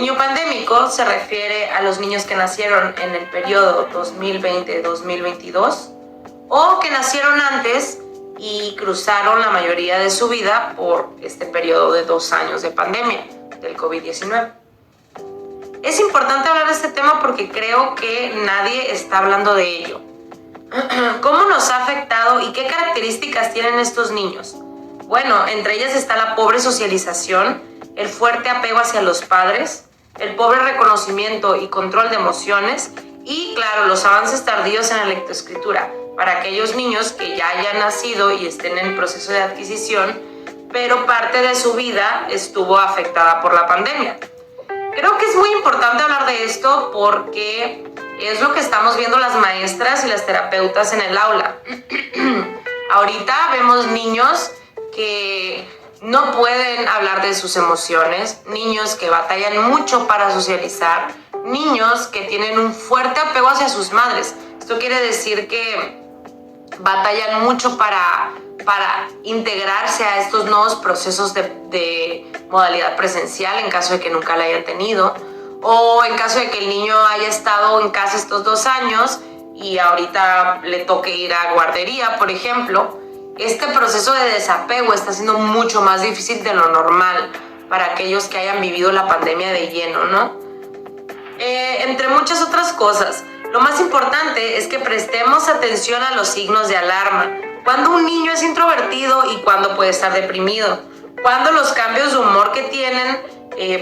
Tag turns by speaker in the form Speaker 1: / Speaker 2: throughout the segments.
Speaker 1: Niño pandémico se refiere a los niños que nacieron en el periodo 2020-2022 o que nacieron antes y cruzaron la mayoría de su vida por este periodo de 2 años de pandemia del COVID-19. Es importante hablar de este tema porque creo que nadie está hablando de ello. ¿Cómo nos ha afectado y qué características tienen estos niños? Bueno, entre ellas está la pobre socialización, el fuerte apego hacia los padres, el pobre reconocimiento y control de emociones y, claro, los avances tardíos en la lectoescritura para aquellos niños que ya hayan nacido y estén en proceso de adquisición, pero parte de su vida estuvo afectada por la pandemia. Creo que es muy importante hablar de esto porque es lo que estamos viendo las maestras y las terapeutas en el aula. Ahorita vemos niños que no pueden hablar de sus emociones, niños que batallan mucho para socializar, niños que tienen un fuerte apego hacia sus madres. Esto quiere decir que batallan mucho para integrarse a estos nuevos procesos de modalidad presencial en caso de que nunca la hayan tenido, o en caso de que el niño haya estado en casa estos 2 años y ahorita le toque ir a guardería, por ejemplo. Este proceso de desapego está siendo mucho más difícil de lo normal para aquellos que hayan vivido la pandemia de lleno, ¿no? Entre muchas otras cosas, lo más importante es que prestemos atención a los signos de alarma. Cuando un niño es introvertido y cuando puede estar deprimido. Cuando los cambios de humor que tienen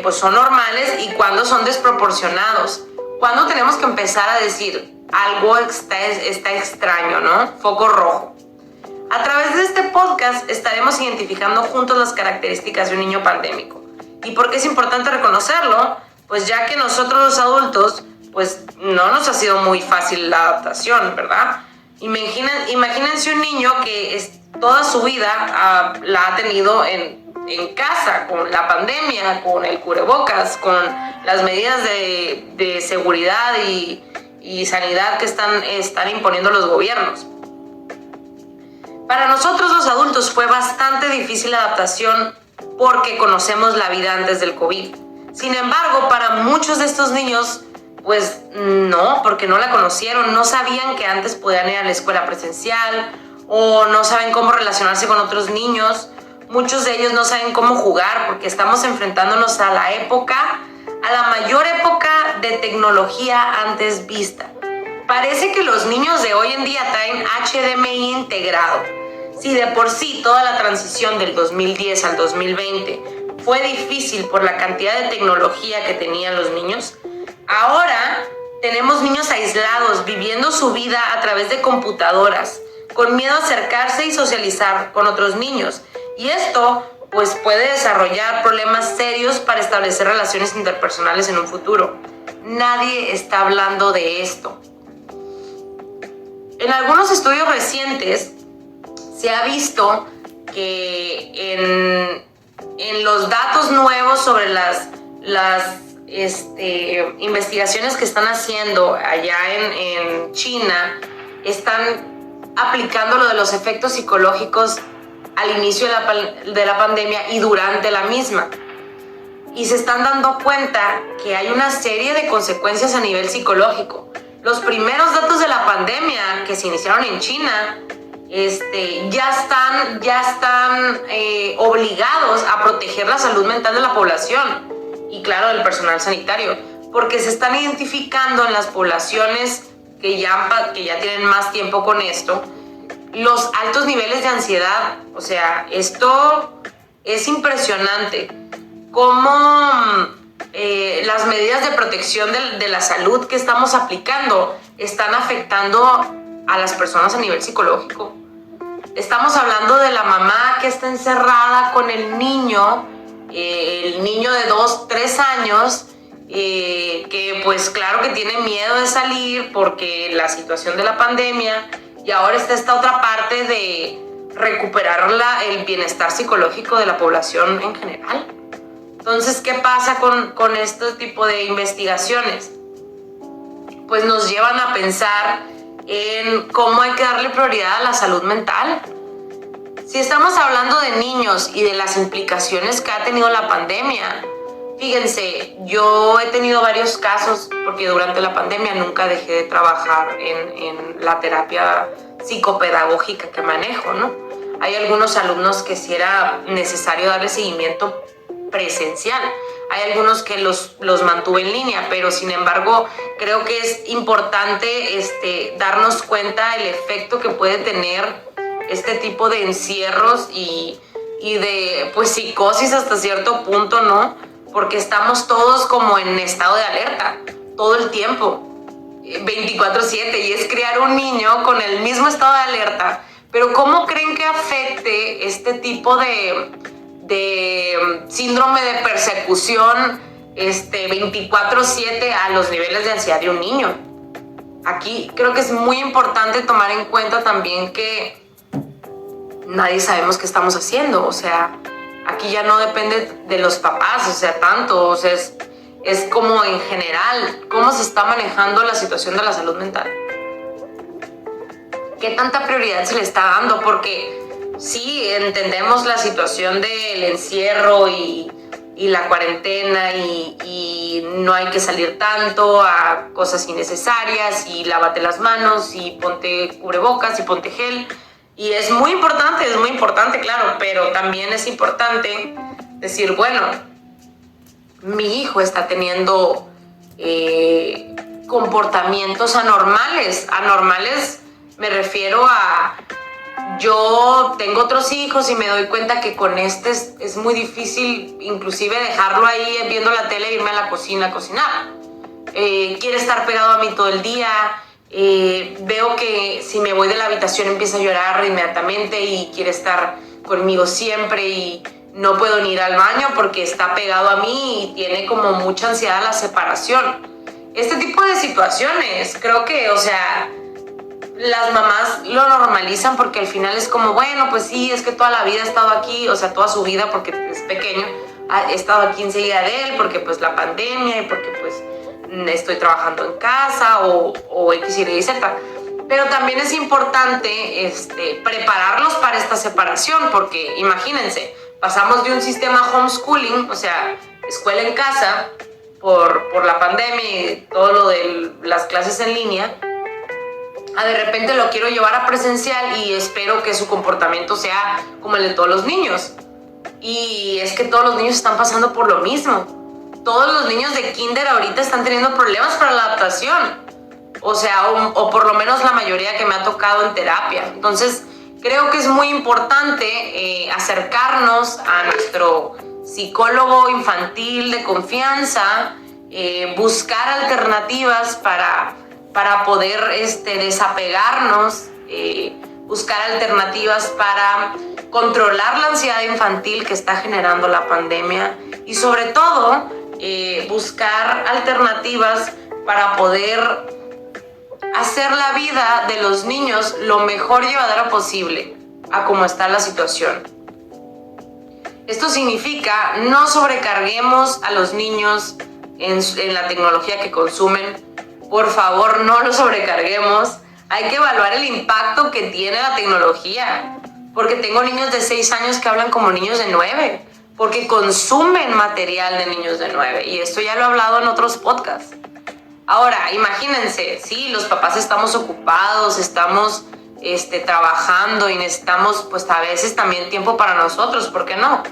Speaker 1: pues son normales y cuando son desproporcionados. Cuando tenemos que empezar a decir algo está extraño, ¿no? Foco rojo. A través de este podcast estaremos identificando juntos las características de un niño pandémico. ¿Y por qué es importante reconocerlo? Pues ya que nosotros los adultos, pues no nos ha sido muy fácil la adaptación, ¿verdad? Imagínense un niño que toda su vida la ha tenido en casa, con la pandemia, con el cubrebocas, con las medidas de seguridad y sanidad que están imponiendo los gobiernos. Para nosotros los adultos fue bastante difícil la adaptación porque conocemos la vida antes del COVID. Sin embargo, para muchos de estos niños, pues no, porque no la conocieron, no sabían que antes podían ir a la escuela presencial o no saben cómo relacionarse con otros niños. Muchos de ellos no saben cómo jugar porque estamos enfrentándonos a la mayor época de tecnología antes vista. Parece que los niños de hoy en día traen HDMI integrado. Si de por sí toda la transición del 2010 al 2020 fue difícil por la cantidad de tecnología que tenían los niños, ahora tenemos niños aislados, viviendo su vida a través de computadoras, con miedo a acercarse y socializar con otros niños. Y esto pues puede desarrollar problemas serios para establecer relaciones interpersonales en un futuro. Nadie está hablando de esto. En algunos estudios recientes se ha visto que en los datos nuevos sobre las investigaciones que están haciendo allá en China, están aplicando lo de los efectos psicológicos al inicio de la pandemia y durante la misma. Y se están dando cuenta que hay una serie de consecuencias a nivel psicológico. Los primeros datos de la pandemia que se iniciaron en China ya están obligados a proteger la salud mental de la población y, claro, del personal sanitario, porque se están identificando en las poblaciones que ya tienen más tiempo con esto los altos niveles de ansiedad. O sea, esto es impresionante cómo las medidas de protección de la salud que estamos aplicando están afectando a las personas a nivel psicológico. Estamos hablando de la mamá que está encerrada con el niño de 2, 3 años, que pues claro que tiene miedo de salir porque la situación de la pandemia, y ahora está esta otra parte de recuperar el bienestar psicológico de la población en general. Entonces, ¿qué pasa con este tipo de investigaciones? Pues nos llevan a pensar en cómo hay que darle prioridad a la salud mental. Si estamos hablando de niños y de las implicaciones que ha tenido la pandemia, Fíjense, yo he tenido varios casos porque durante la pandemia nunca dejé de trabajar en la terapia psicopedagógica que manejo, ¿no? Hay algunos alumnos que sí era necesario darle seguimiento presencial. Hay algunos que los mantuve en línea, pero sin embargo creo que es importante darnos cuenta del efecto que puede tener este tipo de encierros y de pues psicosis hasta cierto punto, ¿no? Porque estamos todos como en estado de alerta todo el tiempo, 24/7, y es criar un niño con el mismo estado de alerta. Pero ¿cómo creen que afecte este tipo de síndrome de persecución 24/7 a los niveles de ansiedad de un niño? Aquí creo que es muy importante tomar en cuenta también que nadie sabemos qué estamos haciendo, o sea, aquí ya no depende de los papás, o sea, tanto, o sea, es como en general, cómo se está manejando la situación de la salud mental. ¿Qué tanta prioridad se le está dando? Porque sí, entendemos la situación del encierro y la cuarentena y no hay que salir tanto a cosas innecesarias y lávate las manos y ponte cubrebocas y ponte gel. Y es muy importante, claro, pero también es importante decir, bueno, mi hijo está teniendo comportamientos anormales. Anormales me refiero a, yo tengo otros hijos y me doy cuenta que con este es muy difícil inclusive dejarlo ahí viendo la tele e irme a la cocina a cocinar. Quiere estar pegado a mí todo el día. Veo que si me voy de la habitación empieza a llorar inmediatamente y quiere estar conmigo siempre y no puedo ni ir al baño porque está pegado a mí y tiene como mucha ansiedad a la separación. Este tipo de situaciones, creo que, o sea, las mamás lo normalizan porque al final es como, bueno, pues sí, es que toda la vida ha estado aquí, o sea, toda su vida porque es pequeño, he estado aquí enseguida de él porque pues la pandemia y porque pues estoy trabajando en casa o X, Y, Z. Pero también es importante prepararlos para esta separación, porque imagínense, pasamos de un sistema homeschooling, o sea, escuela en casa, por la pandemia y todo lo de las clases en línea, a de repente lo quiero llevar a presencial y espero que su comportamiento sea como el de todos los niños. Y es que todos los niños están pasando por lo mismo. Todos los niños de kinder ahorita están teniendo problemas para la adaptación. O sea, o por lo menos la mayoría que me ha tocado en terapia. Entonces, creo que es muy importante acercarnos a nuestro psicólogo infantil de confianza, buscar alternativas para poder desapegarnos, buscar alternativas para controlar la ansiedad infantil que está generando la pandemia y sobre todo buscar alternativas para poder hacer la vida de los niños lo mejor llevadera posible a cómo está la situación. Esto significa no sobrecarguemos a los niños en la tecnología que consumen. Por favor, no los sobrecarguemos. Hay que evaluar el impacto que tiene la tecnología, porque tengo niños de 6 años que hablan como niños de 9, porque consumen material de niños de 9, y esto ya lo he hablado en otros podcasts. Ahora, imagínense, sí, los papás estamos ocupados, estamos trabajando y necesitamos pues a veces también tiempo para nosotros, ¿por qué no?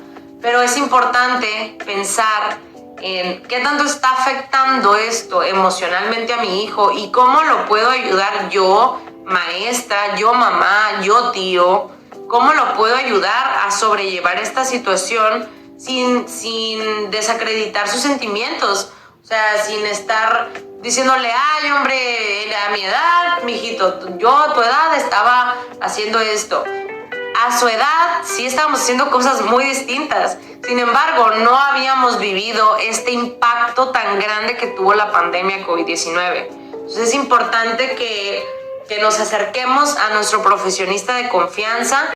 Speaker 1: Pero es importante pensar en qué tanto está afectando esto emocionalmente a mi hijo y cómo lo puedo ayudar yo, maestra, yo mamá, yo tío, cómo lo puedo ayudar a sobrellevar esta situación sin desacreditar sus sentimientos, o sea, sin estar diciéndole, ay, hombre, a mi edad, mijito, yo a tu edad estaba haciendo esto. A su edad sí estábamos haciendo cosas muy distintas. Sin embargo, no habíamos vivido este impacto tan grande que tuvo la pandemia COVID-19. Entonces es importante que nos acerquemos a nuestro profesionista de confianza